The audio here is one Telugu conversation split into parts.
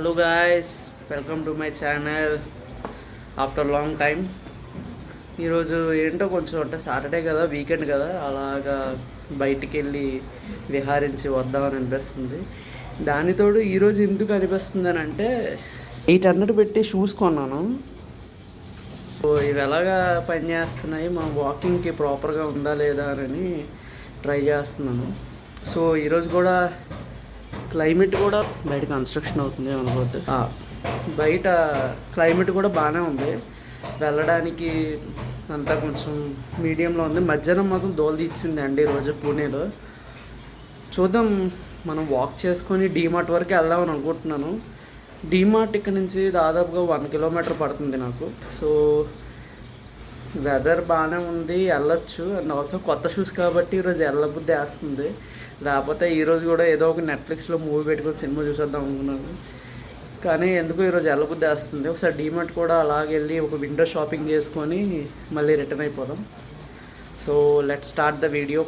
Hello guys, welcome to my channel after long time. ఈరోజు ఏంటో కొంచెం అంటే సాటర్డే కదా, వీకెండ్ కదా, అలాగా బయటికి వెళ్ళి విహారించి వద్దామని అనిపిస్తుంది. దానితోడు ఈరోజు ఎందుకు అనిపిస్తుంది అని అంటే 800 పెట్టి షూస్ కొన్నాను. సో ఇవి ఎలాగా పనిచేస్తున్నాయి, మన వాకింగ్కి ప్రాపర్గా ఉందా లేదా అని ట్రై చేస్తున్నాను. సో ఈరోజు కూడా క్లైమేట్ కూడా బయట కన్స్ట్రక్షన్ అవుతుంది అనుకోవద్దు, బయట క్లైమేట్ కూడా బాగానే ఉంది, వెళ్ళడానికి అంతా కొంచెం మీడియంలో ఉంది. మధ్యాహ్నం మాత్రం దోల తీసింది అండి ఈరోజు పూణేలో. చూద్దాం, మనం వాక్ చేసుకొని డీమార్ట్ వరకు వెళ్దామని అనుకుంటున్నాను. డీమార్ట్ ఇక్కడ నుంచి దాదాపుగా 1 కిలోమీటర్ పడుతుంది నాకు. సో వెదర్ బాగానే ఉంది, వెళ్ళొచ్చు. అండ్ ఆల్సో కొత్త షూస్ కాబట్టి ఈరోజు వెళ్ళబుద్ధి వేస్తుంది. లేకపోతే ఈరోజు కూడా ఏదో ఒక నెట్ఫ్లిక్స్లో మూవీ పెట్టుకొని సినిమా చూసేద్దాం అనుకున్నాను, కానీ ఎందుకు ఈరోజు వెళ్ళబుద్ధి వేస్తుంది. ఒకసారి డీమార్ట్ కూడా అలాగే వెళ్ళి ఒక విండో షాపింగ్ చేసుకొని మళ్ళీ రిటర్న్ అయిపోదాం. So let start the video.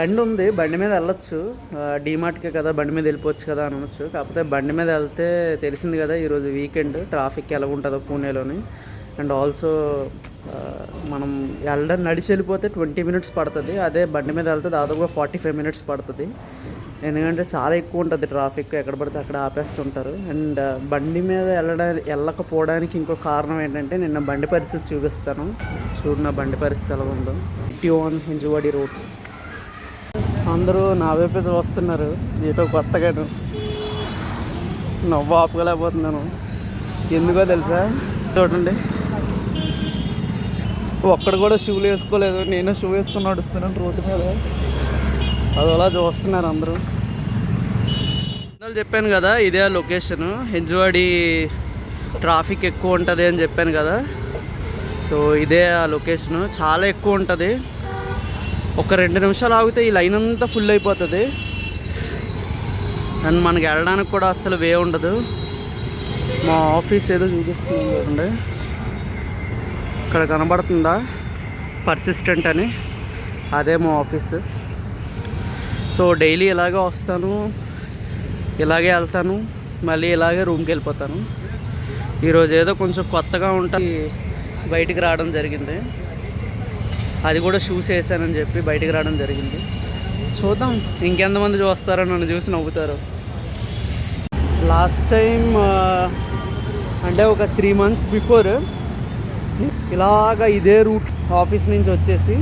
బండి ఉంది, బండి మీద వెళ్ళొచ్చు. డీమార్ట్కే కదా, బండి మీద వెళ్ళిపోవచ్చు కదా అని అనొచ్చు. కాకపోతే బండి మీద వెళ్తే తెలిసింది కదా ఈరోజు వీకెండ్, ట్రాఫిక్ ఎలా ఉంటుందో పూణేలోని. అండ్ ఆల్సో మనం నడిచి వెళ్ళిపోతే 20 మినిట్స్ పడుతుంది. అదే బండి మీద వెళ్తే దాదాపుగా 45 మినిట్స్ పడుతుంది. ఎందుకంటే చాలా ఎక్కువ ఉంటుంది ట్రాఫిక్, ఎక్కడ పడితే అక్కడ ఆపేస్తుంటారు. అండ్ బండి మీద వెళ్ళకపోవడానికి ఇంకో కారణం ఏంటంటే, నిన్న బండి పరిస్థితి చూపిస్తాను. చూడు నా బండి పరిస్థితి ఎలా ఉందో. టియోన్ హింజువాడి రోడ్స్. అందరూ నా వైపు వస్తున్నారు ఏటో కొత్తగాను. నవ్వు ఆపుకోలేకపోతున్నాను, ఎందుకో తెలుసా. చూడండి, ఒక్కడు కూడా షూలు వేసుకోలేదు, నేను షూ వేసుకొని నడుస్తున్నాను రోడ్డు మీద. అది అలా చూస్తున్నారు అందరూ. చెప్పాను కదా ఇదే లొకేషన్, హింజువాడి ట్రాఫిక్ ఎక్కువ ఉంటుంది అని చెప్పాను కదా. సో ఇదే ఆ లొకేషను, చాలా ఎక్కువ ఉంటుంది. ఒక 2 నిమిషాలు ఆగితే ఈ లైన్ అంతా ఫుల్ అయిపోతుంది. అండ్ మనకి వెళ్ళడానికి కూడా అస్సలు వే ఉండదు. మా ఆఫీస్ ఏదో చూపిస్తుంది చూడండి, ఇక్కడ కనబడుతుందా, పర్సిస్టెంట్ అని, అదే మా ఆఫీస్. సో డైలీ ఇలాగే వస్తాను, ఇలాగే వెళ్తాను, మళ్ళీ ఇలాగే రూమ్కి వెళ్ళిపోతాను. ఈరోజు ఏదో కొంచెం కొత్తగా ఉంటుంది, బయటికి రావడం జరిగింది. అది కూడా షూస్ వేసానని చెప్పి బయటికి రావడం జరిగింది. చూద్దాం ఇంకెంతమంది చూస్తారో, నన్ను చూసి నవ్వుతారు. లాస్ట్ టైం అంటే ఒక 3 months బిఫోర్ ఇలాగా ఇదే రూట్ ఆఫీస్ నుంచి వచ్చేసి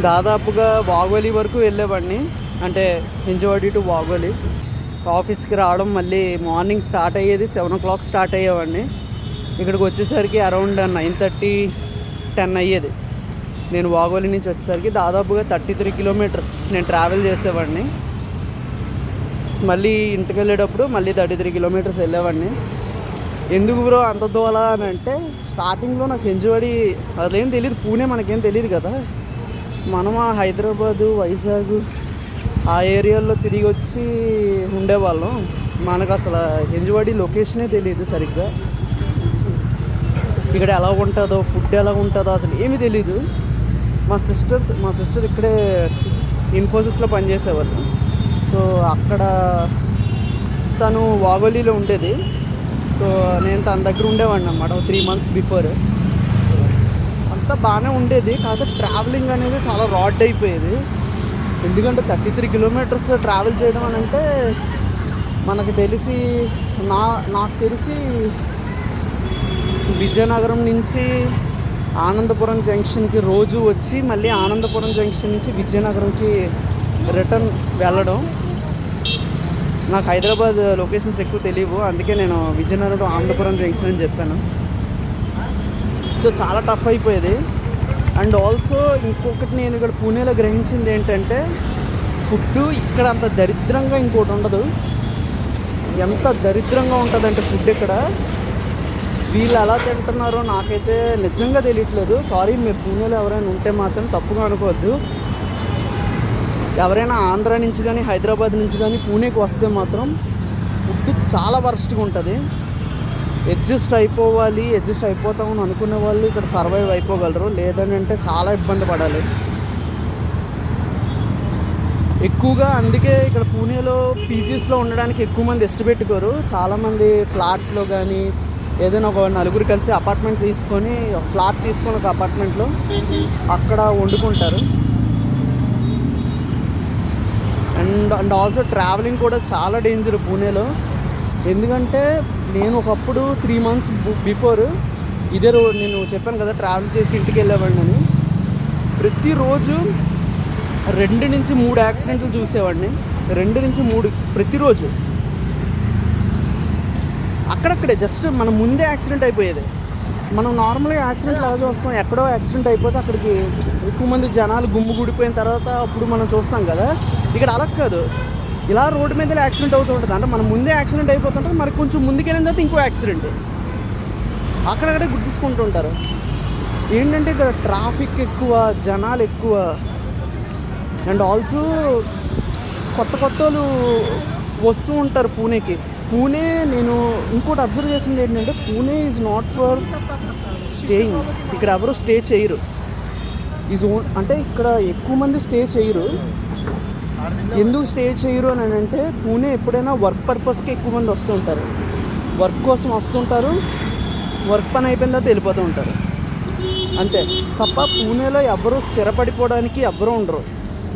దాదాపుగా వాగోలి వరకు వెళ్ళేవాడిని. అంటే హింజవాడి టు వాగోలి ఆఫీస్కి రావడం, మళ్ళీ మార్నింగ్ స్టార్ట్ అయ్యేది 7 o'clock స్టార్ట్ అయ్యేవాడిని. ఇక్కడికి వచ్చేసరికి అరౌండ్ 9:30, 10 అయ్యేది. నేను వాగోలి నుంచి వచ్చేసరికి దాదాపుగా 33 kilometers నేను ట్రావెల్ చేసేవాడిని. మళ్ళీ ఇంటికి వెళ్ళేటప్పుడు మళ్ళీ 33 kilometers వెళ్ళేవాడిని. ఎందుకు బ్రో అంత దూల అని అంటే, స్టార్టింగ్లో నాకు హింజవాడి అదేం తెలియదు, పూణే మనకేం తెలియదు కదా. మనం ఆ హైదరాబాదు, వైజాగ్ ఆ ఏరియాలో తిరిగి వచ్చి ఉండేవాళ్ళం. మనకు అసలు హింజవాడి లొకేషనే తెలియదు సరిగ్గా. ఇక్కడ ఎలా ఉంటుందో, ఫుడ్ ఎలా ఉంటుందో అసలు ఏమీ తెలీదు. మా సిస్టర్ ఇక్కడే ఇన్ఫోసిస్లో పనిచేసేవాళ్ళు. సో అక్కడ తను వాగోలీలో ఉండేది. సో నేను తన దగ్గర ఉండేవాడిని అన్నమాట 3 months బిఫోర్. అంతా బాగానే ఉండేది, కాకపోతే ట్రావెలింగ్ అనేది చాలా రాడ్ అయిపోయేది. ఎందుకంటే 33 kilometers ట్రావెల్ చేయడం అని అంటే, మనకు తెలిసి నాకు తెలిసి విజయనగరం నుంచి ఆనందపురం జంక్షన్కి రోజు వచ్చి మళ్ళీ ఆనందపురం జంక్షన్ నుంచి విజయనగరంకి రిటర్న్ వెళ్ళడం. నాకు హైదరాబాద్ లొకేషన్స్ ఎక్కువ తెలియవు, అందుకే నేను విజయనగరం ఆనందపురం జంక్షన్ అని చెప్పాను. సో చాలా టఫ్ అయిపోయేది. అండ్ ఆల్సో ఇంకొకటి నేను ఇక్కడ పూణేలో గ్రహించింది ఏంటంటే, ఫుడ్ ఇక్కడ అంత దరిద్రంగా ఇంకోటి ఉండదు. ఎంత దరిద్రంగా ఉంటుందంటే ఫుడ్ ఇక్కడ, వీళ్ళు ఎలా తింటున్నారో నాకైతే నిజంగా తెలియట్లేదు. సారీ, మీరు పూణేలో ఎవరైనా ఉంటే మాత్రం తప్పుగా అనుకోవద్దు. ఎవరైనా ఆంధ్ర నుంచి కానీ హైదరాబాద్ నుంచి కానీ పూణేకి వస్తే మాత్రం ఫుడ్ చాలా వరస్ట్గా ఉంటుంది. అడ్జస్ట్ అయిపోతామని అనుకునే వాళ్ళు ఇక్కడ సర్వైవ్ అయిపోగలరు, లేదని అంటే చాలా ఇబ్బంది పడాలి. ఎక్కువగా. అందుకే ఇక్కడ పూణేలో పీజీస్లో ఉండడానికి ఎక్కువ మంది ఇష్టపెట్టుకోరు. చాలామంది ఫ్లాట్స్లో కానీ ఏదైనా ఒక నలుగురు కలిసి అపార్ట్మెంట్ తీసుకొని, ఒక ఫ్లాట్ తీసుకొని ఒక అపార్ట్మెంట్లో అక్కడ వండుకుంటారు. అండ్ ఆల్సో ట్రావెలింగ్ కూడా చాలా డేంజర్ పూణేలో. ఎందుకంటే నేను ఒకప్పుడు 3 months బిఫోర్ ఇదే రోడ్, నేను చెప్పాను కదా ట్రావెల్ చేసి ఇంటికి వెళ్ళేవాడిని అని. ప్రతిరోజు 2 నుంచి 3 యాక్సిడెంట్లు చూసేవాడిని. 2 నుంచి 3 ప్రతిరోజు. అక్కడక్కడే జస్ట్ మన ముందే యాక్సిడెంట్ అయిపోయేది. మనం నార్మల్గా యాక్సిడెంట్లు ఎలా చూస్తాం, ఎక్కడో యాక్సిడెంట్ అయిపోతే అక్కడికి ఎక్కువ మంది జనాలు గుమ్ము గుడిపోయిన తర్వాత అప్పుడు మనం చూస్తాం కదా. ఇక్కడ అలా కాదు, ఇలా రోడ్డు మీద యాక్సిడెంట్ అవుతూ ఉంటుంది. అంటే మన ముందే యాక్సిడెంట్ అయిపోతుంటుంది, మరి కొంచెం ముందుకెళ్ళిన తర్వాత ఇంకో యాక్సిడెంట్ అక్కడక్కడే గుర్తించుకుంటూ ఉంటారు. ఏంటంటే ఇక్కడ ట్రాఫిక్ ఎక్కువ, జనాలు ఎక్కువ. అండ్ ఆల్సో కొత్త వాళ్ళు వస్తూ ఉంటారు పూణేకి. పూణే నేను ఇంకోటి అబ్జర్వ్ చేసింది ఏంటంటే, Pune is not for staying. ఇక్కడ ఎవరు స్టే చేయరు. అంటే ఇక్కడ ఎక్కువ మంది స్టే చేయరు. ఎందుకు స్టే చేయరు అని అంటే, పూణే ఎప్పుడైనా వర్క్ పర్పస్కి ఎక్కువ మంది వస్తుంటారు. వర్క్ కోసం వస్తుంటారు, వర్క్ పని అయిపోయిన తర్వాత వెళ్ళిపోతూ ఉంటారు అంతే తప్ప పూణేలో ఎవరు స్థిరపడిపోవడానికి ఎవరు ఉండరు.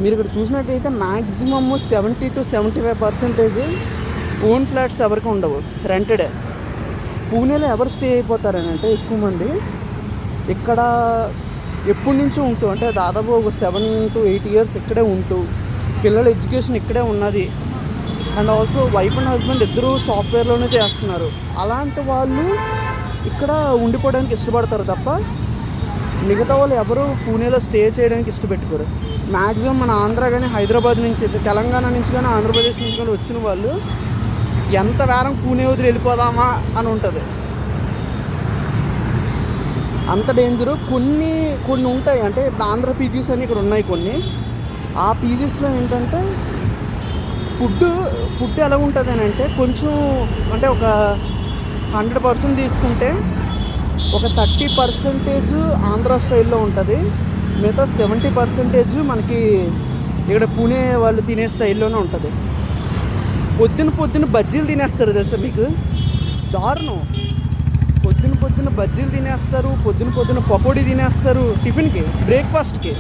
మీరు ఇక్కడ చూసినట్టయితే మ్యాక్సిమమ్ 70 to 75% ఓన్ ఫ్లాట్స్ ఎవరికి ఉండవు, రెంటెడే. పూణేలో ఎవరు స్టే అయిపోతారని అంటే ఎక్కువ మంది ఇక్కడ ఎప్పటి నుంచో ఉంటూ, అంటే దాదాపు ఒక 7 to 8 years ఇక్కడే ఉంటూ, పిల్లల ఎడ్యుకేషన్ ఇక్కడే ఉన్నది. And also wife and husband ఇద్దరూ సాఫ్ట్వేర్లోనే చేస్తున్నారు. అలాంటి వాళ్ళు ఇక్కడ ఉండిపోవడానికి ఇష్టపడతారు తప్ప మిగతా వాళ్ళు ఎవరు పూణేలో స్టే చేయడానికి ఇష్టపెట్టుకోరు. మ్యాక్సిమం మన ఆంధ్ర కానీ హైదరాబాద్ నుంచి, తెలంగాణ నుంచి కానీ ఆంధ్రప్రదేశ్ నుంచి కానీ వచ్చిన వాళ్ళు ఎంత వారం పూణే వదిలి వెళ్ళిపోదామా అని ఉంటుంది. అంత డేంజరు. కొన్ని ఉంటాయి, అంటే ఇప్పుడు ఆంధ్ర పీజీస్ అని ఇక్కడ ఉన్నాయి కొన్ని. ఆ పీజీస్లో ఏంటంటే ఫుడ్ ఎలా ఉంటుంది అని అంటే, కొంచెం అంటే ఒక 100% తీసుకుంటే ఒక 30% ఆంధ్ర స్టైల్లో ఉంటుంది, మిగతా 70% మనకి ఇక్కడ పూణే వాళ్ళు తినే స్టైల్లోనే ఉంటుంది. పొద్దున బజ్జీలు తినేస్తారు తెలుసా మీకు, దారుణం. పొద్దున బజ్జీలు తినేస్తారు, పొద్దున పకోడీ తినేస్తారు, టిఫిన్కి బ్రేక్ఫాస్ట్కి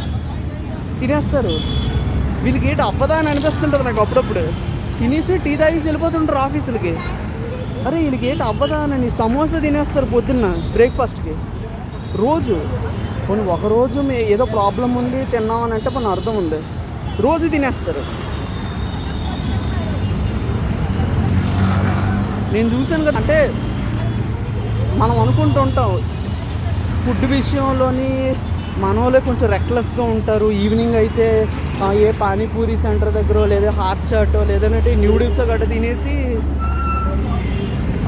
తినేస్తారు. వీళ్ళకి ఏంటి అవ్వదా అని అనిపిస్తుంటుంది నాకు అప్పుడప్పుడు. తినేసి టీ తాగేసి వెళ్ళిపోతుంటారు ఆఫీసులకి. అరే వీళ్ళకి ఏంటి అవ్వదా అని సమోసా తినేస్తారు పొద్దున్న బ్రేక్ఫాస్ట్కి రోజు. కొన్ని ఒకరోజు ఏదో ప్రాబ్లం ఉంది తిన్నామని అంటే మన అర్థం ఉంది, రోజు తినేస్తారు. నేను చూశాను కదా. అంటే మనం అనుకుంటూ ఉంటాం ఫుడ్ విషయంలోని మన వాళ్ళే కొంచెం రెక్లెస్గా ఉంటారు. ఈవినింగ్ అయితే ఏ పానీపూరి సెంటర్ దగ్గర లేదా హాట్ చాటో లేదంటే న్యూడిల్స్ గట్ట తినేసి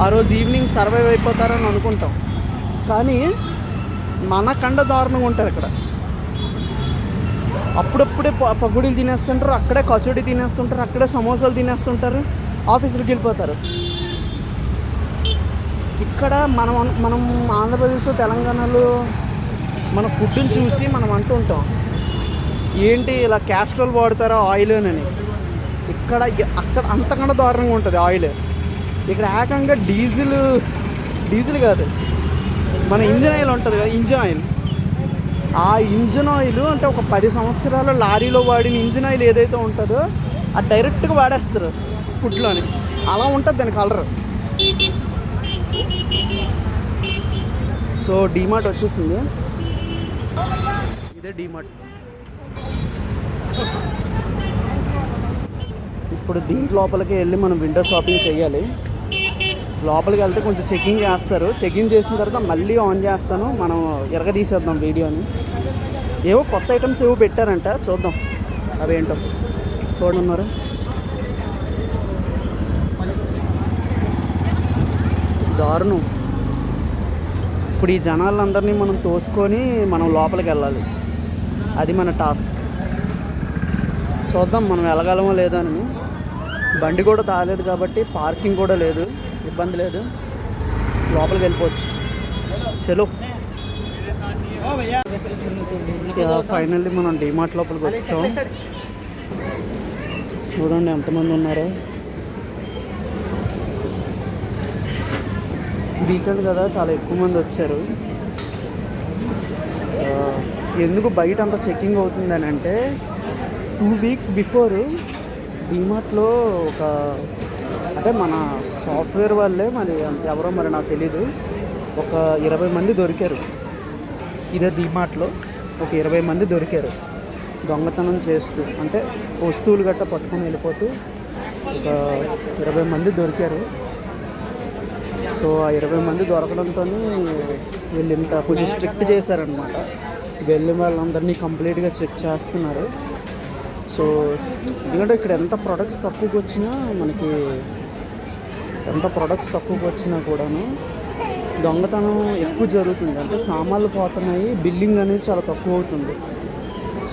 ఆ రోజు ఈవినింగ్ సర్వైవ్ అయిపోతారని అనుకుంటాం. కానీ మనకండ దారుణంగా ఉంటారు ఇక్కడ. అప్పుడప్పుడే పకోడీలు తినేస్తుంటారు, అక్కడే కచోడీ తినేస్తుంటారు, అక్కడే సమోసాలు తినేస్తుంటారు, ఆఫీసులకు వెళ్ళిపోతారు. ఇక్కడ మనం ఆంధ్రప్రదేశ్ తెలంగాణలో మన ఫుడ్ని చూసి మనం అంటూ ఉంటాం ఏంటి ఇలా క్యాస్ట్రోల్ వాడతారా ఆయిల్ అని. అక్కడ అంతకన్నా దారుణంగా ఉంటుంది ఆయిల్. ఇక్కడ ఏకంగా డీజిల్ కాదు, మన ఇంజిన్ ఆయిల్ ఉంటుంది కదా, ఇంజిన్ ఆయిల్. ఆ ఇంజిన్ ఆయిల్ అంటే ఒక 10 సంవత్సరాల లారీలో వాడిన ఇంజిన్ ఆయిల్ ఏదైతే ఉంటుందో అది డైరెక్ట్గా వాడేస్తారు ఫుడ్లోని. అలా ఉంటుంది దాని కలర్. సో డీమార్ట్ వచ్చేసింది, ఇదే డీమార్ట్. ఇప్పుడు దీంట్ లోపలికి వెళ్ళి మనం విండో షాపింగ్ చేయాలి. లోపలికి వెళ్తే కొంచెం చెకింగ్ చేస్తారు. చెకింగ్ చేసిన తర్వాత మళ్ళీ ఆన్ చేస్తాను, మనం ఎరగదీసేద్దాం వీడియోని. ఏవో కొత్త ఐటమ్స్ ఏవో పెట్టారంట, చూద్దాం అవేంటో. చూడన్నారు దారుణం. ఇప్పుడు ఈ జనాలందరినీ మనం తోసుకొని మనం లోపలికి వెళ్ళాలి, అది మన టాస్క్. చూద్దాం మనం వెళ్ళగలమో లేదో అని. బండి కూడా తాగలేదు కాబట్టి పార్కింగ్ కూడా లేదు, ఇబ్బంది లేదు, లోపలికి వెళ్ళిపోవచ్చు. చలో ఫైనల్లీ మనం డీమార్ట్ లోపలికి వచ్చాం. చూడండి ఎంతమంది ఉన్నారో. వీకెండ్ కదా, చాలా ఎక్కువ మంది వచ్చారు. ఎందుకు బయట అంత చెకింగ్ అవుతుందని అంటే 2 weeks బిఫోర్ డీమార్ట్లో ఒక అంటే మన సాఫ్ట్వేర్ వాళ్ళే మరి ఎవరో మరి నాకు తెలీదు, ఒక 20 మంది దొరికారు. ఇదే డీమార్ట్లో ఒక 20 మంది దొరికారు దొంగతనం చేస్తూ, అంటే వస్తువులు గట్ట పట్టుకొని వెళ్ళిపోతూ ఒక 20 మంది దొరికారు. సో ఆ 20 మంది దొరకడంతో వీళ్ళు ఇంత కొంచెం స్ట్రిక్ట్ చేశారనమాట. వెళ్ళిన వాళ్ళందరినీ కంప్లీట్గా చెక్ చేస్తున్నారు. సో ఎందుకంటే ఇక్కడ ఎంత ప్రొడక్ట్స్ తక్కువకి వచ్చినా కూడాను దొంగతనం ఎక్కువ జరుగుతుంది. అంటే సామాన్లు పోతున్నాయి, బిల్లింగ్ అనేది చాలా తక్కువ అవుతుంది.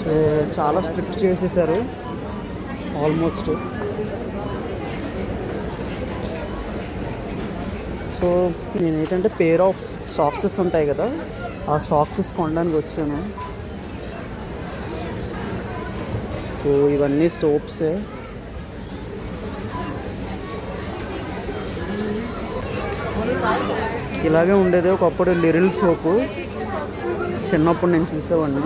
సో చాలా స్ట్రిక్ట్ చేసేసారు ఆల్మోస్ట్. సో నేను ఏంటంటే పేర్ ఆఫ్ సాక్సెస్ ఉంటాయి కదా, ఆ సాక్సెస్ కొనడానికి వచ్చాను. సో ఇవన్నీ సోప్సే. ఇలాగే ఉండేది ఒకప్పుడు లిరిల్ సోపు, చిన్నప్పుడు నేను చూసేవాడిని.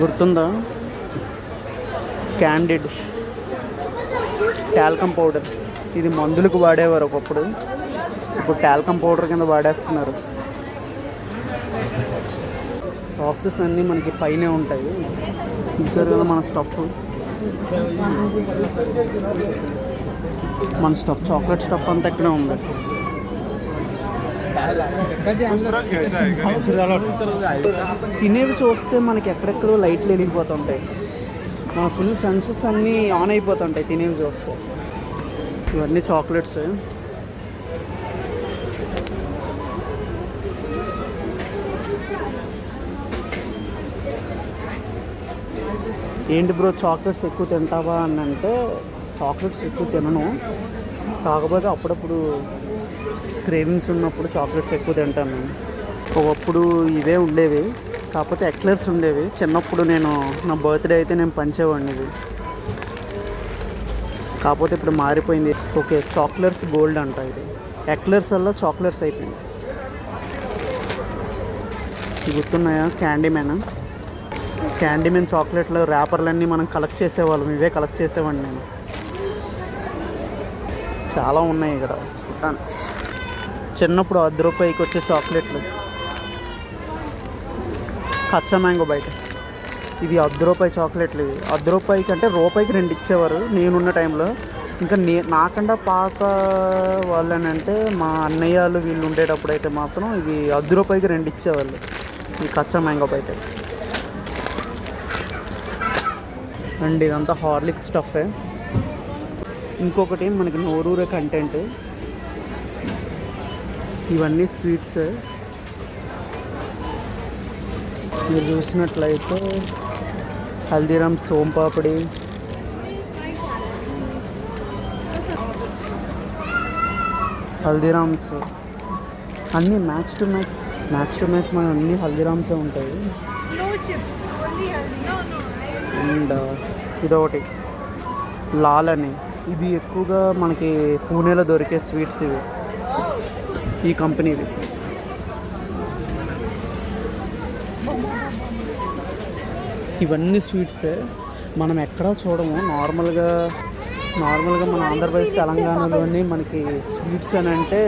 గుర్తుందా? క్యాండిడ్ టాల్కమ్ పౌడర్, ఇది మందులకు వాడేవారు ఒకప్పుడు, ఇప్పుడు టాల్కమ్ పౌడర్ కింద వాడేస్తున్నారు. సాక్సెస్ అన్నీ మనకి పైనే ఉంటాయి. చూసారు కదా మన స్టఫ్, చాక్లెట్ స్టఫ్ అంతా ఇక్కడే ఉంది. తినేవి చూస్తే మనకి ఎక్కడెక్కడో లైట్లు వెలిగిపోతుంటాయి, మన ఫుల్ సెన్సెస్ అన్నీ ఆన్ అయిపోతుంటాయి తినేవి చూస్తే. ఇవన్నీ చాక్లెట్స్. ఏంటి బ్రో చాక్లెట్స్ ఎక్కువ తింటావా అని అంటే, చాక్లెట్స్ ఎక్కువ తినను, కాకపోతే అప్పుడప్పుడు క్రేవింగ్స్ ఉన్నప్పుడు చాక్లెట్స్ ఎక్కువ తింటాను నేను. ఒకప్పుడు ఇవే ఉండేవి, కాకపోతే ఎక్లర్స్ ఉండేవి. చిన్నప్పుడు నా బర్త్డే అయితే నేను పంచేవాడిని ఇవి, కాకపోతే ఇప్పుడు మారిపోయింది. ఓకే, చాక్లెట్స్ గోల్డ్ అంట ఇది. ఎక్లర్స్ వల్ల చాక్లెట్స్ అయిపోయింది. గుర్తున్నాయా? క్యాండీమెన్ చాక్లెట్లు ర్యాపర్లన్నీ మనం కలెక్ట్ చేసేవాళ్ళం, ఇవే కలెక్ట్ చేసేవాడిని నేను. చాలా ఉన్నాయి ఇక్కడ చూడటానికి. చిన్నప్పుడు 10 రూపాయికి వచ్చే చాక్లెట్లు, కచ్చా మ్యాంగో బయట. ఇవి 10 రూపాయి చాక్లెట్లు. ఇవి 10 రూపాయికి అంటే రూపాయికి 2 ఇచ్చేవారు నేనున్న టైంలో. ఇంకా నాకంటే పాత వాళ్ళనంటే మా అన్నయ్యలు వీళ్ళు ఉండేటప్పుడు అయితే మాత్రం ఇవి 10 రూపాయికి 2 ఇచ్చేవాళ్ళు, ఈ కచ్చా మ్యాంగో బయట. అండ్ ఇదంతా హార్లిక్స్ స్టఫే. ఇంకొకటి మనకి నోరూరే కంటెంట్, ఇవన్నీ స్వీట్స్. మీరు చూసినట్లయితే హల్దీరామ్స్ సోమ్ పాపడి, హల్దీరామ్స్ అన్నీ మ్యాక్స్ టు మ్యాక్స్ మన అన్నీ హల్దీరామ్సే ఉంటాయి. అండ్ ఇదొకటి లాల్ అని, ఇది ఎక్కువగా మనకి పూణేలో దొరికే స్వీట్స్ ఇవి, ఈ కంపెనీవి. ఇవన్నీ స్వీట్సే, మనం ఎక్కడా చూడము. నార్మల్గా మన ఆంధ్రప్రదేశ్ తెలంగాణలోని మనకి స్వీట్స్ అని అంటే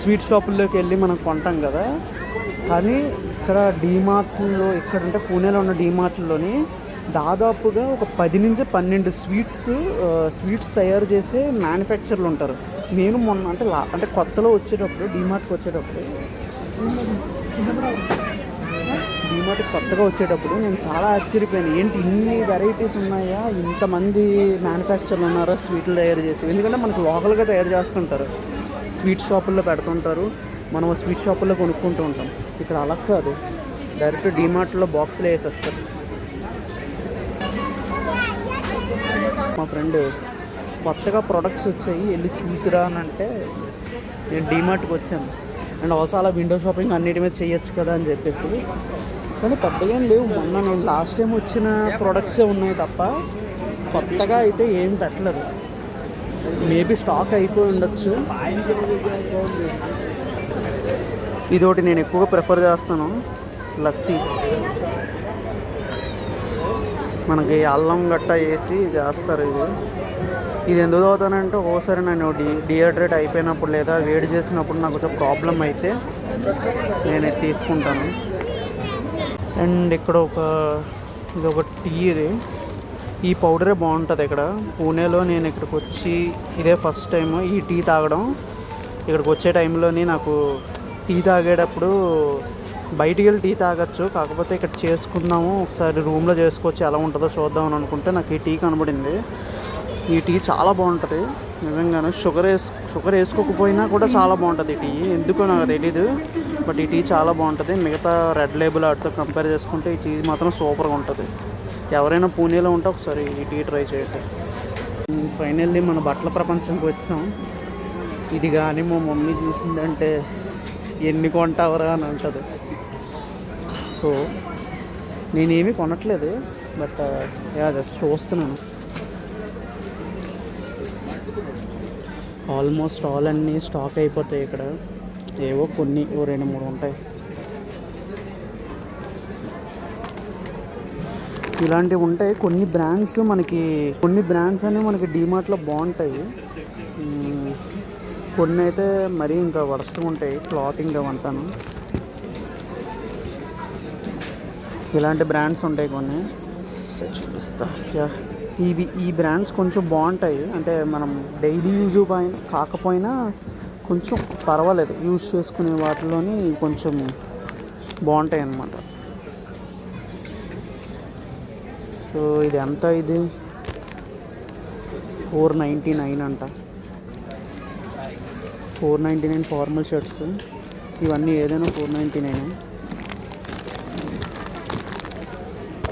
స్వీట్ షాపుల్లోకి వెళ్ళి మనం కొంటాం కదా. కానీ ఇక్కడ డీమార్ట్లో, ఇక్కడంటే పూణేలో ఉన్న డీమార్ట్లోని దాదాపుగా ఒక 10 నుంచి 12 స్వీట్స్ తయారు చేసే మ్యానుఫ్యాక్చర్లు ఉంటారు. నేను మొన్న అంటే కొత్తలో వచ్చేటప్పుడు డీమార్ట్కి కొత్తగా వచ్చేటప్పుడు నేను చాలా ఆశ్చర్యపోయాను. ఏంటి ఇన్ని వెరైటీస్ ఉన్నాయా, ఇంతమంది మ్యానుఫ్యాక్చర్లు ఉన్నారా స్వీట్లు తయారు చేసి. ఎందుకంటే మనకు లోకల్గా తయారు చేస్తుంటారు, స్వీట్ షాపుల్లో పెడుతుంటారు, మనం స్వీట్ షాపుల్లో కొనుక్కుంటూ ఉంటాం. ఇక్కడ అలా కాదు, డైరెక్ట్ డీమార్ట్లో బాక్స్లో వేసేస్తారు. మా ఫ్రెండ్ కొత్తగా ప్రొడక్ట్స్ వచ్చాయి వెళ్ళి చూసిరా అని అంటే నేను డీమార్ట్కి వచ్చాను. అండ్ ఆల్సో అలా విండో షాపింగ్ అన్నిటి మీద చేయొచ్చు కదా అని చెప్పేసి. కానీ పెద్దగా ఏం లేవు. మొన్న నేను లాస్ట్ టైం వచ్చిన ప్రొడక్ట్సే ఉన్నాయి తప్ప కొత్తగా అయితే ఏం పెట్టలేదు. మేబీ స్టాక్ అయిపోయి ఉండొచ్చు. ఇదొకటి నేను ఎక్కువగా ప్రిఫర్ చేస్తాను, లస్సీ. మనకి అల్లం గట్ట వేసి చేస్తారు. ఇది ఎందుకు అవుతానంటే ఓసారి నేను డిహైడ్రేట్ అయిపోయినప్పుడు లేదా వేడి చేసినప్పుడు నాకు కొంచెం ప్రాబ్లం అయితే నేను ఇది తీసుకుంటాను. అండ్ ఇక్కడ ఇది ఒక టీ. ఈ పౌడరే బాగుంటుంది. ఇక్కడ పూణేలో నేను ఇక్కడికి వచ్చి ఇదే ఫస్ట్ టైం ఈ టీ తాగడం. ఇక్కడికి వచ్చే టైంలోని నాకు టీ తాగేటప్పుడు బయటికి వెళ్ళి టీ తాగొచ్చు, కాకపోతే ఇక్కడ చేసుకుందాము ఒకసారి రూమ్లో చేసుకోవచ్చు ఎలా ఉంటుందో చూద్దామని అనుకుంటే నాకు ఈ టీ కనబడింది. ఈ టీ చాలా బాగుంటుంది నిజంగానే. షుగర్ వేసుకోకపోయినా కూడా చాలా బాగుంటుంది ఈ టీ. ఎందుకో నాకు తెలీదు, బట్ ఈ టీ చాలా బాగుంటుంది. మిగతా రెడ్ లేబుల్ వాటితో కంపేర్ చేసుకుంటే ఈ టీ మాత్రం సూపర్గా ఉంటుంది. ఎవరైనా పూణేలో ఉంటే ఒకసారి ఈ టీ ట్రై చేయండి. ఫైనల్లీ మన బట్టల ప్రపంచంకి వచ్చాం. ఇది కానీ మా మమ్మీ చూసిందంటే ఎన్ని కొంటావరా అని అంటుంది. సో నేనేమీ కొనట్లేదు, బట్ జస్ట్ చూస్తున్నాను. ఆల్మోస్ట్ ఆల్ అన్నీ స్టాక్ అయిపోతాయి ఇక్కడ. ఏవో కొన్ని 2-3 ఉంటాయి. ఇలాంటివి ఉంటాయి కొన్ని బ్రాండ్స్ అనేవి మనకి డీమార్ట్లో బాగుంటాయి. కొన్ని అయితే మరీ ఇంకా వరస్ట్గా ఉంటాయి క్లాతింగ్ అవంతాను. ఇలాంటి బ్రాండ్స్ ఉంటాయి కొన్ని, చూపిస్తా. ఈ బ్రాండ్స్ కొంచెం బాగుంటాయి. అంటే మనం డైలీ యూజ్ కాకపోయినా కొంచెం పర్వాలేదు, యూజ్ చేసుకునే వాటిలోని కొంచెం బాగుంటాయి అన్నమాట. సో ఇది ఎంత, ఇది 499 అంట. 499 ఫార్మల్ షర్ట్స్. ఇవన్నీ ఏదైనా 499.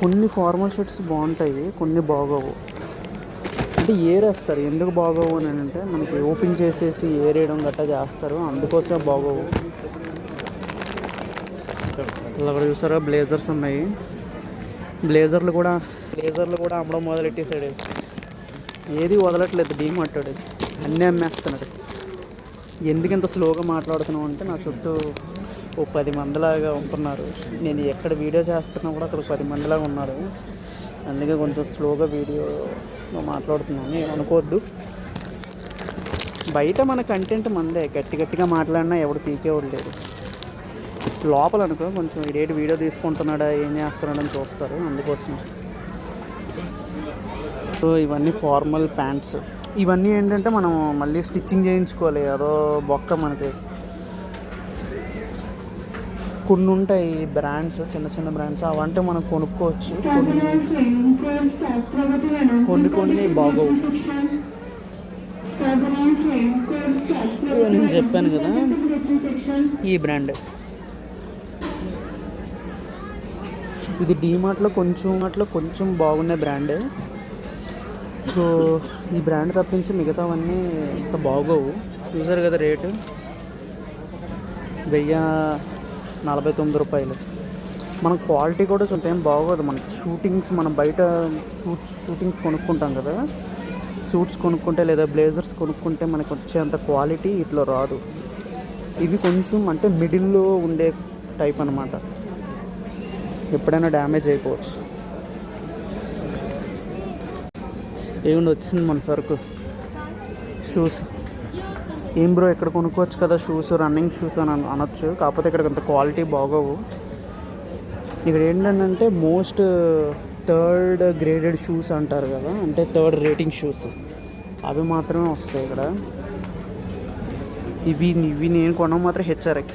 కొన్ని ఫార్మల్ షర్ట్స్ బాగుంటాయి, కొన్ని బాగోవు. అంటే ఏరేస్తారు. ఎందుకు బాగోవు అని అంటే మనకి ఓపెన్ చేసేసి ఏరేయడం గట్టా చేస్తారు, అందుకోసమే బాగోవు. ఇలా కూడా చూసారా బ్లేజర్స్ ఉన్నాయి. బ్లేజర్లు కూడా అమ్మడం మొదలెట్టేసాడు. ఏది వదలట్లేదు డీమార్ట్, అన్నీ అమ్మేస్తున్నాడు. ఎందుకు ఇంత స్లోగా మాట్లాడుతున్నావు అంటే నా చుట్టూ 10 మందిలాగా ఉంటున్నారు. నేను ఎక్కడ వీడియో చేస్తున్నా కూడా అక్కడ 10 మందిలాగా ఉన్నారు. అందుకే కొంచెం స్లోగా వీడియోలో మాట్లాడుతున్నాను, ఏమనుకోవద్దు. బయట మన కంటెంట్ మందే, గట్టిగా మాట్లాడినా ఎవడు పీకేవాడు లేదు. లోపల అనుకో కొంచెం ఇదేంటి వీడియో తీసుకుంటున్నాడా ఏం చేస్తున్నాడని చూస్తారు, అందుకోసం. సో ఇవన్నీ ఫార్మల్ ప్యాంట్స్. ఇవన్నీ ఏంటంటే మనం మళ్ళీ స్టిచ్చింగ్ చేయించుకోవాలి, అదో బొక్క మనకి. కొన్ని ఉంటాయి బ్రాండ్స్, చిన్న బ్రాండ్స్, అవంటే మనం కొనుక్కోవచ్చు. కొన్ని బాగోవు. నేను చెప్పాను కదా ఈ బ్రాండ్. ఇది డీమార్ట్లో కొంచెం బాగున్న బ్రాండే. సో ఈ బ్రాండ్ తప్పించి మిగతావన్నీ ఇంత బాగోవు. చూసారు కదా రేటు, 1049 రూపాయలు. మన క్వాలిటీ కూడా కొంచెం ఏం బాగోదు. మనకి షూటింగ్స్, మనం బయట షూటింగ్స్ కొనుక్కుంటాం కదా, సూట్స్ కొనుక్కుంటే లేదా బ్లేజర్స్ కొనుక్కుంటే మనకు వచ్చేంత క్వాలిటీ ఇట్లా రాదు. ఇవి కొంచెం అంటే మిడిల్లో ఉండే టైప్ అన్నమాట, ఎప్పుడైనా డ్యామేజ్ అయిపోవచ్చు. ఏముండి వచ్చింది మన సరుకు, షూస్. ఏం బ్రో ఇక్కడ కొనుక్కోవచ్చు కదా షూస్, రన్నింగ్ షూస్ అని అనొచ్చు, కాకపోతే ఇక్కడ అంత క్వాలిటీ బాగోవు. ఇక్కడ ఏంటంటే మోస్ట్ 3rd గ్రేడెడ్ షూస్ అంటారు కదా, అంటే 3rd రేటింగ్ షూస్, అవి మాత్రమే వస్తాయి ఇక్కడ. ఇవి నేను కొనడం మాత్రం HRX,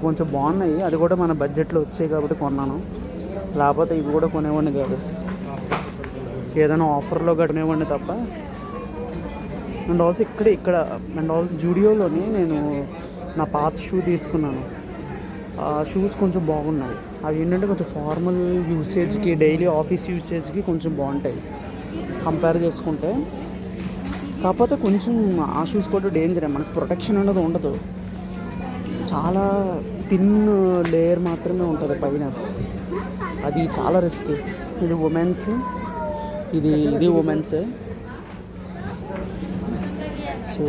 కొంచెం బాగున్నాయి. అది కూడా మన బడ్జెట్లో వచ్చాయి కాబట్టి కొన్నాను, లేకపోతే ఇవి కూడా కొనేవాడిని కాదు. ఏదైనా ఆఫర్లో కొనేవాడిని తప్ప. అండ్ ఆల్సో ఇక్కడ అండ్ ఆల్సో జూడియోలోని నేను నా పాత షూ తీసుకున్నాను. ఆ షూస్ కొంచెం బాగున్నాయి. అవి ఏంటంటే కొంచెం ఫార్మల్ యూసేజ్కి, డైలీ ఆఫీస్ యూసేజ్కి కొంచెం బాగుంటాయి కంపేర్ చేసుకుంటే. కాకపోతే కొంచెం ఆ షూస్ కూడా డేంజరే, మనకు ప్రొటెక్షన్ అనేది ఉండదు. చాలా థిన్ లేయర్ మాత్రమే ఉంటుంది పైన, అది చాలా రిస్క్. ఇది ఉమెన్స్, ఇది ఉమెన్స్. సో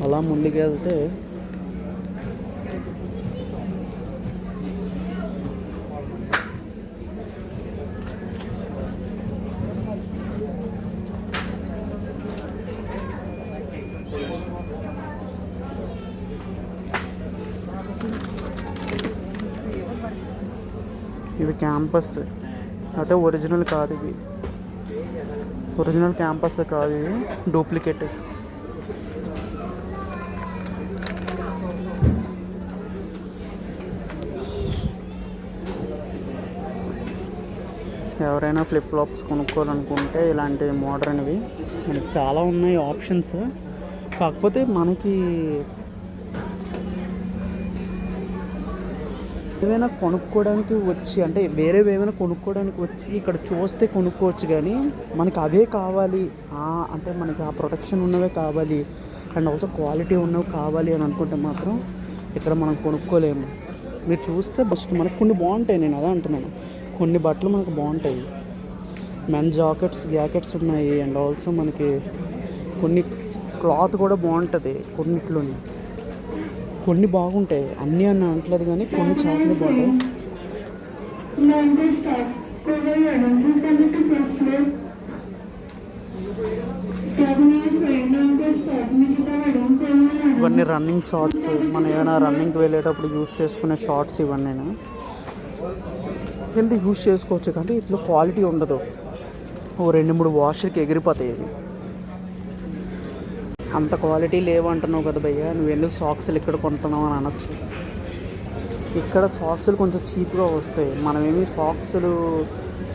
అలా ముందుకెళ్తే ఇవి క్యాంపస్ అయితే ఒరిజినల్ కాదు, ఇవి ఒరిజినల్ క్యాంపస్ కాదు, ఇవి డూప్లికేట్. ఎవరైనా ఫ్లిప్ ఫ్లాప్స్ కొనుక్కోవాలనుకుంటే ఇలాంటి మోడర్న్వి మనకి చాలా ఉన్నాయి ఆప్షన్స్. కాకపోతే మనకి ఏమైనా కొనుక్కోవడానికి వచ్చి, అంటే వేరేవి ఏమైనా కొనుక్కోవడానికి వచ్చి ఇక్కడ చూస్తే కొనుక్కోవచ్చు, కానీ మనకి అవే కావాలి అంటే మనకి ఆ ప్రొటెక్షన్ ఉన్నవే కావాలి అండ్ ఆల్సో క్వాలిటీ ఉన్నవి కావాలి అని అనుకుంటే మాత్రం ఇక్కడ మనం కొనుక్కోలేము. మీరు చూస్తే బెస్ట్, మనకు కొన్ని బాగుంటాయి, నేను అదే అంటున్నాను, కొన్ని బట్టలు మనకు బాగుంటాయి. మెన్ జాకెట్స్ ఉన్నాయి అండ్ ఆల్సో మనకి కొన్ని క్లాత్ కూడా బాగుంటుంది కొన్నిట్లోని. కొన్ని బాగుంటాయి, అన్నీ అని అనట్లేదు కానీ కొన్ని చాలా బాగుంటాయి. ఇవన్నీ రన్నింగ్ షార్ట్స్, మనం ఏమైనా రన్నింగ్కి వెళ్ళేటప్పుడు యూజ్ చేసుకునే షార్ట్స్ ఇవన్నీ హెల్తీ యూజ్ చేసుకోవచ్చు, కానీ ఇట్లా క్వాలిటీ ఉండదు. ఓ 2-3 వాష్కి ఎగిరిపోతాయి ఇవి. అంత క్వాలిటీ లేవంటున్నావు కదా భయ్యా, నువ్వు ఎందుకు సాక్స్లు ఇక్కడ కొంటున్నావు అని అనొచ్చు. ఇక్కడ సాక్స్లు కొంచెం చీప్గా వస్తాయి. మనమేమి సాక్స్లు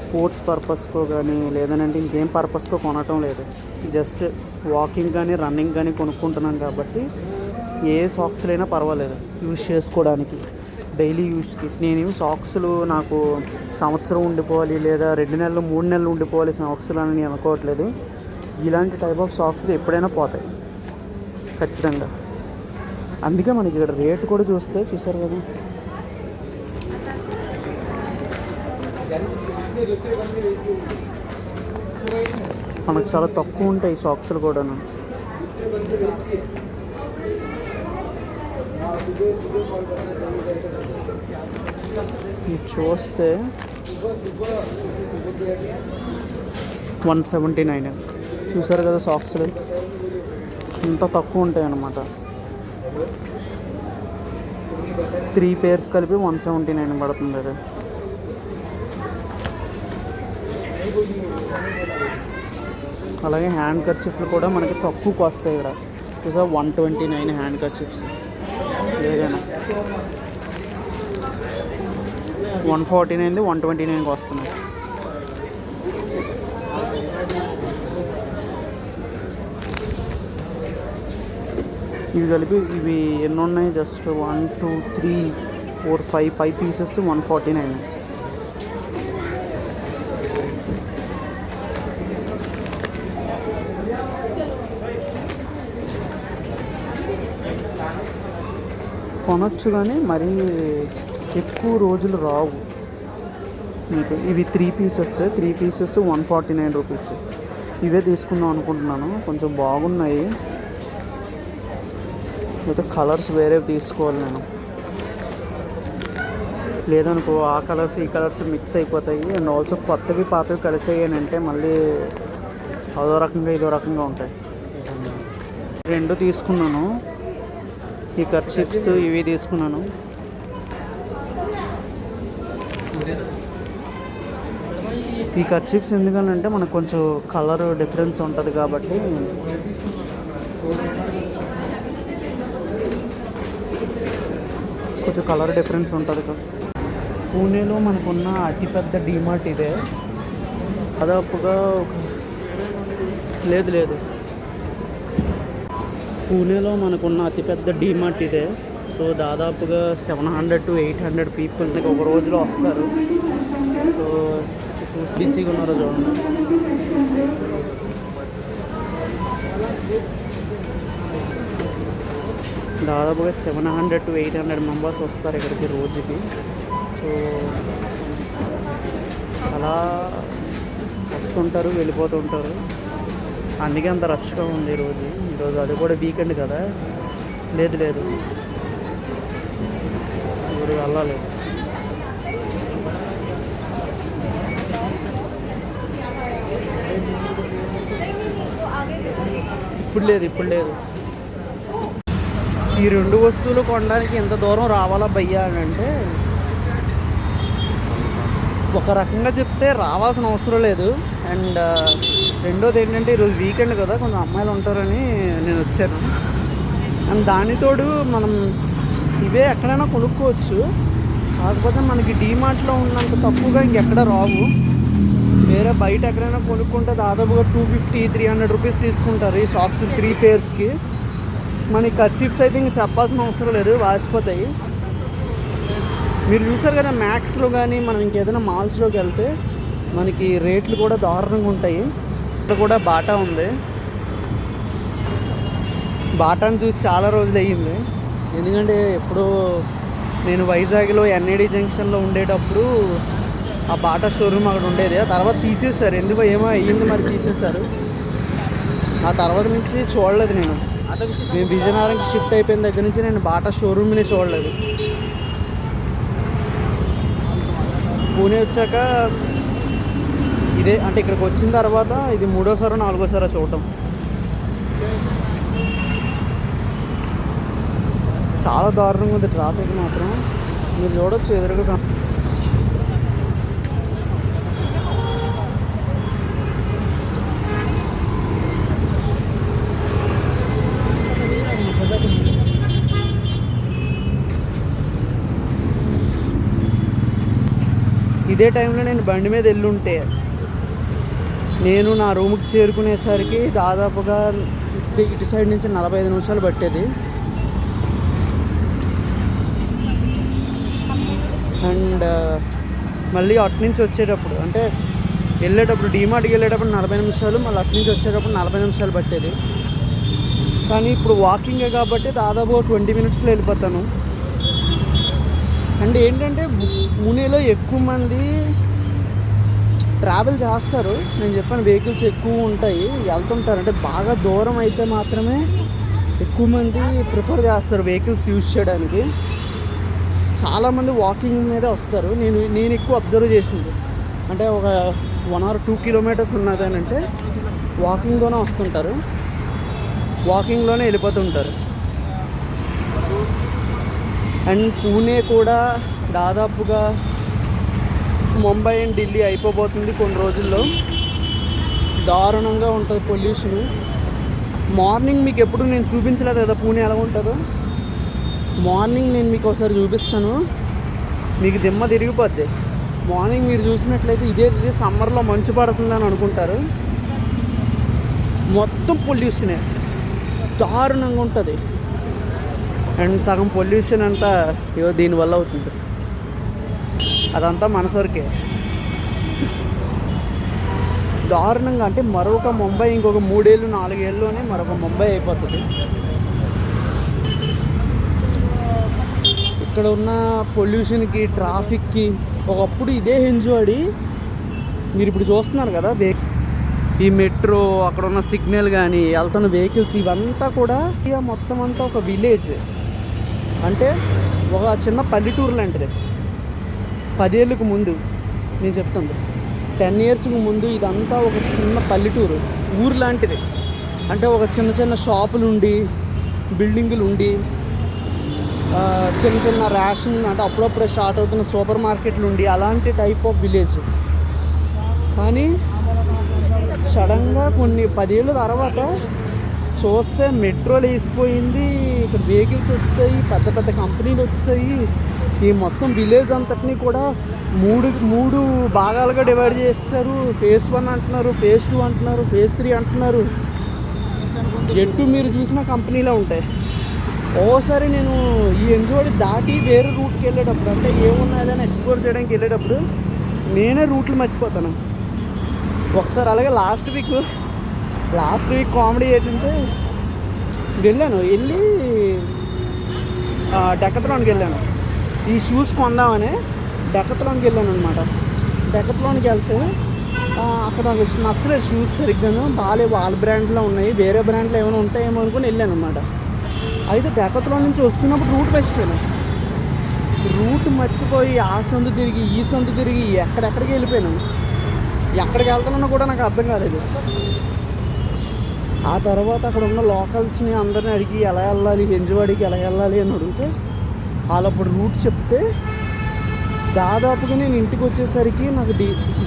స్పోర్ట్స్ పర్పస్కో కానీ లేదనంటే ఇంకేం పర్పస్కో కొనటం లేదు, జస్ట్ వాకింగ్ కానీ రన్నింగ్ కానీ కొనుక్కుంటున్నాం కాబట్టి ఏ సాక్స్లైనా పర్వాలేదు యూజ్ చేసుకోవడానికి డైలీ యూస్కి. నేనేమి సాక్స్లు నాకు సంవత్సరం ఉండిపోవాలి లేదా 2 నెలలు 3 నెలలు ఉండిపోవాలి సాక్స్లు అని నేను అనుకోవట్లేదు. ఇలాంటి టైప్ ఆఫ్ సాక్స్లు ఎప్పుడైనా పోతాయి ఖచ్చితంగా. అందుకే మనకి ఇక్కడ రేటు కూడా చూసారు కదా, మనకు చాలా తక్కువ ఉంటాయి సాక్స్లు కూడా. చూస్తే 179 చూసారు కదా సాక్స్లు, ఇంత తక్కువ ఉంటాయి అన్నమాట. 3 పేర్స్ కలిపి 179 పడుతుంది అది. అలాగే హ్యాండ్ కర్చీఫ్లు కూడా మనకి తక్కువకి వస్తాయి ఇక్కడ. చూసా 129 హ్యాండ్ కర్చీఫ్స్, ఏదైనా 149 129కి వస్తున్నాయి. ఇవి కలిపి ఇవి ఎన్ని ఉన్నాయి, జస్ట్ 1 2 3 4 5 పీసెస్ 149. కొనొచ్చు కానీ మరీ ఎక్కువ రోజులు రావు మీకు. ఇవి 3 పీసెస్ 149 రూపీస్. ఇవే తీసుకుందాం అనుకుంటున్నాను, కొంచెం బాగున్నాయి. అయితే కలర్స్ వేరే తీసుకోవాలి నేను, లేదనుకో ఆ కలర్స్ ఈ కలర్స్ మిక్స్ అయిపోతాయి. అండ్ ఆల్సో కొత్తవి పాతవి కలిసేయనంటే మళ్ళీ అదో రకంగా ఇదో రకంగా ఉంటాయి. 2 తీసుకున్నాను, ఈ కర్చీఫ్స్ ఇవి తీసుకున్నాను. ఈ కర్చీఫ్స్ ఎందుకంటే మనకు కొంచెం కలర్ డిఫరెన్స్ ఉంటుంది కాబట్టి కొంచెం కలర్ డిఫరెన్స్ ఉంటుంది. పూణేలో మనకున్న అతిపెద్ద డీమార్ట్ ఇదే. దాదాపుగా లేదు పూణేలో మనకున్న అతిపెద్ద డీమార్ట్ ఇదే. సో దాదాపుగా 700 to 800 పీపుల్ ఒక రోజులో వస్తారు. సో చూసి బిజీగా ఉన్నారో చూడండి. దాదాపుగా 700 to 800 మెంబర్స్ వస్తారు ఇక్కడికి రోజుకి. సో అలా వస్తుంటారు, వెళ్ళిపోతుంటారు. అందుకే అంత రష్గా ఉంది ఈరోజు అది కూడా వీకెండ్ కదా. లేదు ఇప్పుడు వెళ్ళాలి. ఇప్పుడు లేదు. ఈ 2 వస్తువులు కొనడానికి ఎంత దూరం రావాలా భయ్యా అని అంటే, ఒక రకంగా చెప్తే రావాల్సిన అవసరం లేదు. అండ్ రెండోది ఏంటంటే ఈరోజు వీకెండ్ కదా, కొంచెం అమ్మాయిలు ఉంటారని నేను వచ్చాను. అండ్ దానితోడు మనం ఇవే ఎక్కడైనా కొనుక్కోవచ్చు, కాకపోతే మనకి డీమార్ట్లో ఉన్నంత తక్కువగా ఇంకెక్కడ రావు. వేరే బయట ఎక్కడైనా కొనుక్కుంటే దాదాపుగా 250-300 రూపీస్ తీసుకుంటారు ఈ సాక్స్ 3 పేర్స్కి. మనకి కర్చీఫ్స్ అయితే ఇంక చెప్పాల్సిన అవసరం లేదు, వాసిపోతాయి. మీరు చూసారు కదా మ్యాక్స్లో కానీ మనం ఇంకేదైనా మాల్స్లోకి వెళ్తే మనకి రేట్లు కూడా దారుణంగా ఉంటాయి. ఇక్కడ కూడా బాటా ఉంది. బాటాను చూసి చాలా రోజులు అయ్యింది, ఎందుకంటే ఎప్పుడో నేను వైజాగ్లో ఎన్ఐడి జంక్షన్లో ఉండేటప్పుడు ఆ బాటా షోరూమ్ అక్కడ ఉండేది. ఆ తర్వాత తీసేశారు, ఎందుకో ఏమో అయ్యింది మరి తీసేశారు. ఆ తర్వాత నుంచి చూడలేదు నేను విజయనగరంకి షిఫ్ట్ అయిపోయిన దగ్గర నుంచి నేను బాటా షోరూమ్ని చూడలేదు. పూణే వచ్చాక ఇదే, అంటే ఇక్కడికి వచ్చిన తర్వాత ఇది 3వ 4వ చూడటం. చాలా దారుణంగా ఉంది ట్రాఫిక్ మాత్రం, మీరు చూడొచ్చు ఎదురుగా. ఇదే టైంలో నేను బండి మీద వెళ్ళుంటే నేను నా రూమ్కి చేరుకునేసరికి దాదాపుగా ఇటు సైడ్ నుంచి 45 నిమిషాలు పట్టేది. అండ్ మళ్ళీ అటు నుంచి వచ్చేటప్పుడు, అంటే వెళ్ళేటప్పుడు డీమార్ట్కి వెళ్ళేటప్పుడు 40 నిమిషాలు, మళ్ళీ అటు నుంచి వచ్చేటప్పుడు 40 నిమిషాలు పట్టేది. కానీ ఇప్పుడు వాకింగే కాబట్టి దాదాపు 20 మినిట్స్లో వెళ్ళిపోతాను. అండ్ ఏంటంటే పూణేలో ఎక్కువ మంది ట్రావెల్ చేస్తారు. నేను చెప్పాను వెహికల్స్ ఎక్కువ ఉంటాయి, వెళ్తుంటారు. అంటే బాగా దూరం అయితే మాత్రమే ఎక్కువ మంది ప్రిఫర్ చేస్తారు వెహికల్స్ యూజ్ చేయడానికి. చాలామంది వాకింగ్ మీదే వస్తారు. నేను ఎక్కువ అబ్జర్వ్ చేసింది అంటే ఒక 1 or 2 కిలోమీటర్స్ ఉన్నదని అంటే వాకింగ్లోనే వస్తుంటారు, వాకింగ్లోనే వెళ్ళిపోతుంటారు. అండ్ పూణే కూడా దాదాపుగా ముంబై అండ్ ఢిల్లీ అయిపోబోతుంది కొన్ని రోజుల్లో. దారుణంగా ఉంటుంది పొల్యూషన్. మార్నింగ్ మీకు ఎప్పుడు నేను చూపించలేదు కదా పూణే ఎలా ఉంటుందో. మార్నింగ్ నేను మీకు ఒకసారి చూపిస్తాను, మీకు దిమ్మ తిరిగిపోద్ది. మార్నింగ్ మీరు చూసినట్లయితే ఇదే సమ్మర్లో మంచు పడుతుందని అనుకుంటారు. మొత్తం పొల్యూషనే, దారుణంగా ఉంటుంది. అండ్ సగం పొల్యూషన్ అంతా దీనివల్ల అవుతుంది. అదంతా మనసరికే దారుణంగా. అంటే మరొక ముంబై ఇంకొక 3-4 ఏళ్ళలోనే మరొక ముంబై అయిపోతుంది. ఇక్కడ ఉన్న పొల్యూషన్కి, ట్రాఫిక్కి ఒకప్పుడు ఇదే ఎంజాయ్. మీరు ఇప్పుడు చూస్తున్నారు కదా ఈ మెట్రో, అక్కడ ఉన్న సిగ్నల్ కానీ వెళ్తున్న వెహికల్స్, ఇవంతా కూడా ఇక మొత్తం అంతా ఒక విలేజ్. అంటే ఒక చిన్న పల్లెటూరు లాంటిది. 10 ఏళ్ళకు ముందు నేను చెప్తాను, 10 ఇయర్స్కి ముందు ఇదంతా ఒక చిన్న పల్లెటూరు, ఊరు లాంటిది. అంటే ఒక చిన్న షాపులు ఉండి, బిల్డింగులు ఉండి, చిన్న రేషన్, అంటే అప్పుడప్పుడే స్టార్ట్ అవుతున్న సూపర్ మార్కెట్లు ఉండి, అలాంటి టైప్ ఆఫ్ విలేజ్. కానీ సడన్గా కొన్ని 10 ఏళ్ళ తర్వాత చూస్తే మెట్రోలు వేసిపోయింది, ఇక్కడ వెహికల్స్ వచ్చాయి, పెద్ద కంపెనీలు వచ్చాయి. ఈ మొత్తం విలేజ్ అంతటినీ కూడా మూడు భాగాలుగా డివైడ్ చేస్తారు. phase 1 అంటున్నారు, phase 2 అంటున్నారు, phase 3 అంటున్నారు. ఎటు మీరు చూసిన కంపెనీలో ఉంటాయి. ఓసారి నేను ఈ ఎంజోడి దాటి వేరే రూట్కి వెళ్ళేటప్పుడు, అంటే ఏమున్నాయని ఎక్స్ప్లోర్ చేయడానికి వెళ్ళేటప్పుడు నేనే రూట్లు మర్చిపోతాను. ఒకసారి అలాగే లాస్ట్ వీక్ కామెడీ ఏంటంటే వెళ్ళి డెకత్లాన్కి వెళ్ళాను. ఈ షూస్ కొందామని డెకత్లాన్కి వెళ్ళాను అనమాట. డెకత్లాన్కి వెళ్తే అక్కడ నాకు నచ్చలేదు షూస్ సరిగ్గాను, బాగాలేవు. వాళ్ళ బ్రాండ్లో ఉన్నాయి, వేరే బ్రాండ్లో ఏమైనా ఉంటాయేమో అనుకుని వెళ్ళాను అనమాట. అయితే డెకత్లాన్ నుంచి వస్తున్నప్పుడు రూట్ మర్చిపోయాను. రూట్ మర్చిపోయి ఆ సందు తిరిగి ఈ సందు తిరిగి ఎక్కడెక్కడికి వెళ్ళిపోయాను. ఎక్కడికి వెళ్తానో కూడా నాకు అర్థం కాలేదు. ఆ తర్వాత అక్కడ ఉన్న లోకల్స్ని అందరిని అడిగి ఎలా వెళ్ళాలి, హెంజవాడికి ఎలా వెళ్ళాలి అని అడిగితే వాళ్ళు అప్పుడు రూట్ చెప్తే దాదాపుగా నేను ఇంటికి వచ్చేసరికి నాకు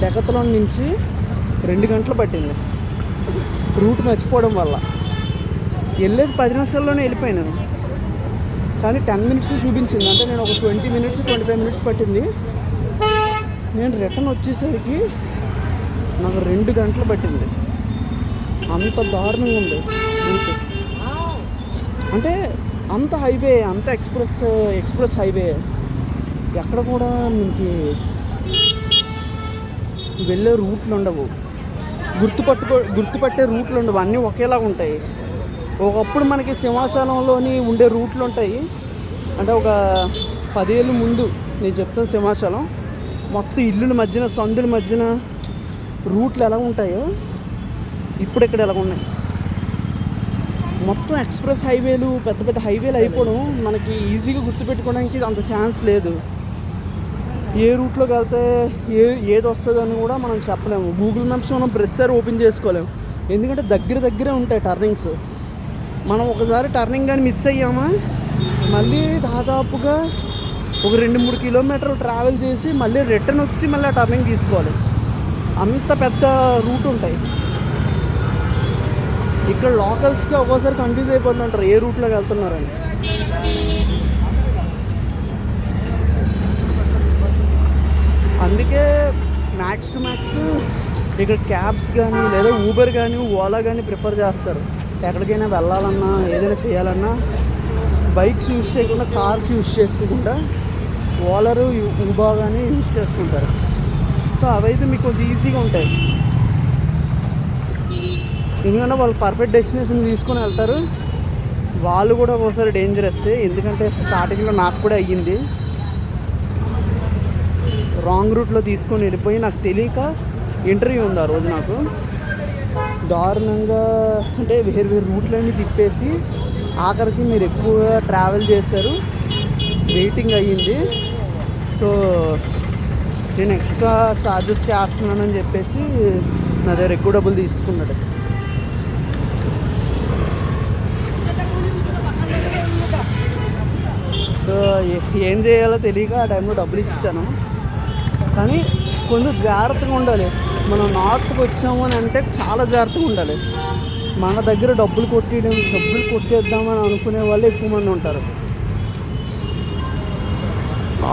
డెకత్లాన్ నుంచి 2 గంటలు పట్టింది రూట్ మర్చిపోవడం వల్ల. వెళ్ళేది 10 నిమిషాల్లోనే వెళ్ళిపోయాను, కానీ 10 మినిట్స్ చూపించింది. అంటే నేను ఒక 20 మినిట్స్ 25 మినిట్స్ పట్టింది. నేను రిటర్న్ వచ్చేసరికి నాకు 2 గంటలు పట్టింది. అంత దారుణంగా ఉంది రూట్. అంటే అంత హైవే, అంత ఎక్స్ప్రెస్ హైవే, ఎక్కడ కూడా మీకు వెళ్ళే రూట్లు ఉండవు, గుర్తుపట్టే రూట్లు ఉండవు, అన్నీ ఒకేలాగా ఉంటాయి. ఒకప్పుడు మనకి సింహాచలంలోని ఉండే రూట్లు ఉంటాయి. అంటే ఒక 10 ఏళ్ళ ముందు నేను చెప్తాను, సింహాచలం మొత్తం ఇల్లుల మధ్యన సందుల మధ్యన రూట్లు ఎలా ఉంటాయో ఇప్పుడు ఇక్కడ ఎలా ఉన్నాయి. మొత్తం ఎక్స్ప్రెస్ హైవేలు, పెద్ద పెద్ద హైవేలు అయిపోవడం మనకి ఈజీగా గుర్తుపెట్టుకోవడానికి అంత ఛాన్స్ లేదు. ఏ రూట్లోకి వెళ్తే ఏది వస్తుందో అని కూడా మనం చెప్పలేము. గూగుల్ మ్యాప్స్ మనం ప్రతిసారి ఓపెన్ చేసుకోలేము, ఎందుకంటే దగ్గరే ఉంటాయి టర్నింగ్స్. మనం ఒకసారి టర్నింగ్ కానీ మిస్ అయ్యామా మళ్ళీ దాదాపుగా ఒక 2-3 కిలోమీటర్లు ట్రావెల్ చేసి మళ్ళీ రిటర్న్ వచ్చి మళ్ళీ ఆ టర్నింగ్ తీసుకోవాలి. అంత పెద్ద రూట్ ఉంటాయి. ఇక్కడ లోకల్స్కి ఒక్కోసారి కన్ఫ్యూజ్ అయిపోతుంటారు ఏ రూట్లోకి వెళ్తున్నారని. అందుకే మ్యాక్స్ టు మ్యాక్స్ ఇక్కడ క్యాబ్స్ కానీ లేదా ఊబర్ కానీ ఓలా కానీ ప్రిఫర్ చేస్తారు. ఎక్కడికైనా వెళ్ళాలన్నా ఏదైనా చేయాలన్నా బైక్స్ యూజ్ చేయకుండా కార్స్ యూజ్ చేసుకోకుండా ఓలరు ఊబర్ కానీ యూజ్ చేసుకుంటారు. సో అవైతే మీకు కొంచెం ఈజీగా ఉంటాయి, ఎందుకంటే వాళ్ళు పర్ఫెక్ట్ డెస్టినేషన్ తీసుకొని వెళ్తారు. వాళ్ళు కూడా ఒకసారి డేంజరస్, ఎందుకంటే స్టార్టింగ్లో నాకు కూడా అయ్యింది. రాంగ్ రూట్లో తీసుకొని వెళ్ళిపోయి నాకు తెలియక ఇంటర్వ్యూ ఉంది ఆ రోజు నాకు. దారుణంగా అంటే వేరు రూట్లన్నీ తిప్పేసి ఆఖరికి మీరు ఎక్కువ ట్రావెల్ చేస్తారు, వెయిటింగ్ అయ్యింది. సో నేను ఎక్స్ట్రా ఛార్జెస్ చేస్తున్నానని చెప్పేసి నా దగ్గర ఎక్కువ డబ్బులు తీసుకున్నాడు. సో ఏం చేయాలో తెలియక ఆ టైంలో డబ్బులు ఇచ్చాను. కానీ కొంచెం జాగ్రత్తగా ఉండాలి. మనం నార్త్కి వచ్చాము అని అంటే చాలా జాగ్రత్తగా ఉండాలి. మన దగ్గర డబ్బులు కొట్టేద్దామని అనుకునే వాళ్ళు ఎక్కువ మంది ఉంటారు.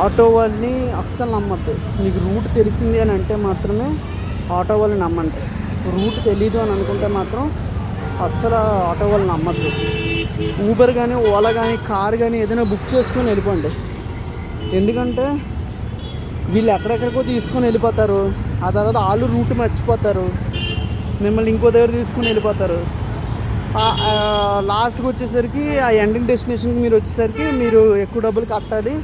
ఆటో వాళ్ళని అస్సలు నమ్మద్దు. మీకు రూట్ తెలిసింది అని అంటే మాత్రమే ఆటో వాళ్ళని నమ్మండి. రూట్ తెలీదు అని అనుకుంటే మాత్రం అస్సలు ఆటో వాళ్ళని నమ్మద్దు. ఊబర్ కానీ ఓలా కానీ కార్ కానీ ఏదైనా బుక్ చేసుకొని వెళ్ళిపోండి. ఎందుకంటే వీళ్ళు ఎక్కడెక్కడికో తీసుకొని వెళ్ళిపోతారు, ఆ తర్వాత వాళ్ళు రూట్ మర్చిపోతారు, మిమ్మల్ని ఇంకో దగ్గర తీసుకుని వెళ్ళిపోతారు. లాస్ట్కి వచ్చేసరికి ఆ ఎండింగ్ డెస్టినేషన్కి మీరు వచ్చేసరికి మీరు ఎక్కువ డబ్బులు కట్టాలి,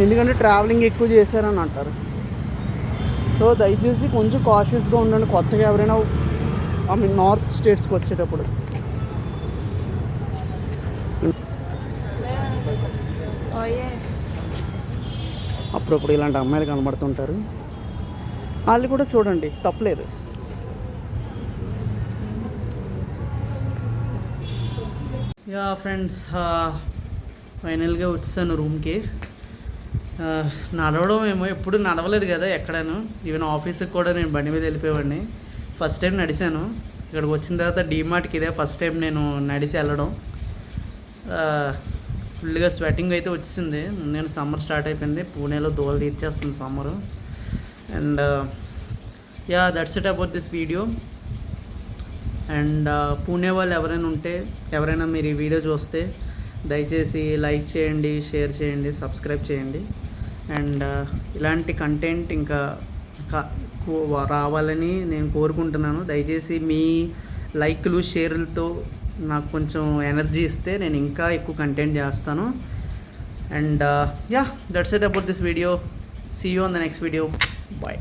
ఎందుకంటే ట్రావెలింగ్ ఎక్కువ చేశారని అంటారు. సో దయచేసి కొంచెం కాషియస్గా ఉండండి కొత్తగా ఎవరైనా నార్త్ స్టేట్స్కి వచ్చేటప్పుడు. అప్పుడప్పుడు ఇలాంటి అమ్మాయిలు కనబడుతుంటారు, వాళ్ళు కూడా చూడండి, తప్పలేదు. యా ఫ్రెండ్స్, ఫైనల్గా వచ్చేసాను రూమ్కి. నడవడం ఏమో ఎప్పుడు నడవలేదు కదా ఎక్కడాను, ఈవెన్ ఆఫీస్కి కూడా నేను బండి మీద వెళ్ళిపోయేవాడిని. First time నడిచాను. ఇక్కడికి వచ్చిన తర్వాత డీమార్ట్కి ఇదే ఫస్ట్ టైం నేను నడిచి వెళ్ళడం. ఫుల్గా స్వెటింగ్ అయితే వచ్చింది. నేను సమ్మర్ స్టార్ట్ అయిపోయింది, పూణేలో దోలు తీర్చేస్తుంది summer. And ya that's it about this video. And Pune వాళ్ళు ఎవరైనా మీరు ఈ వీడియో చూస్తే దయచేసి లైక్ చేయండి, షేర్ చేయండి, సబ్స్క్రైబ్ చేయండి. అండ్ ఇలాంటి కంటెంట్ ఇంకా రావాలని నేను కోరుకుంటున్నాను. దయచేసి మీ లైక్లు షేర్లతో నాకు కొంచెం ఎనర్జీ ఇస్తే నేను ఇంకా ఎక్కువ కంటెంట్ చేస్తాను. And yeah, that's it about this video. See you on the next video. Bye.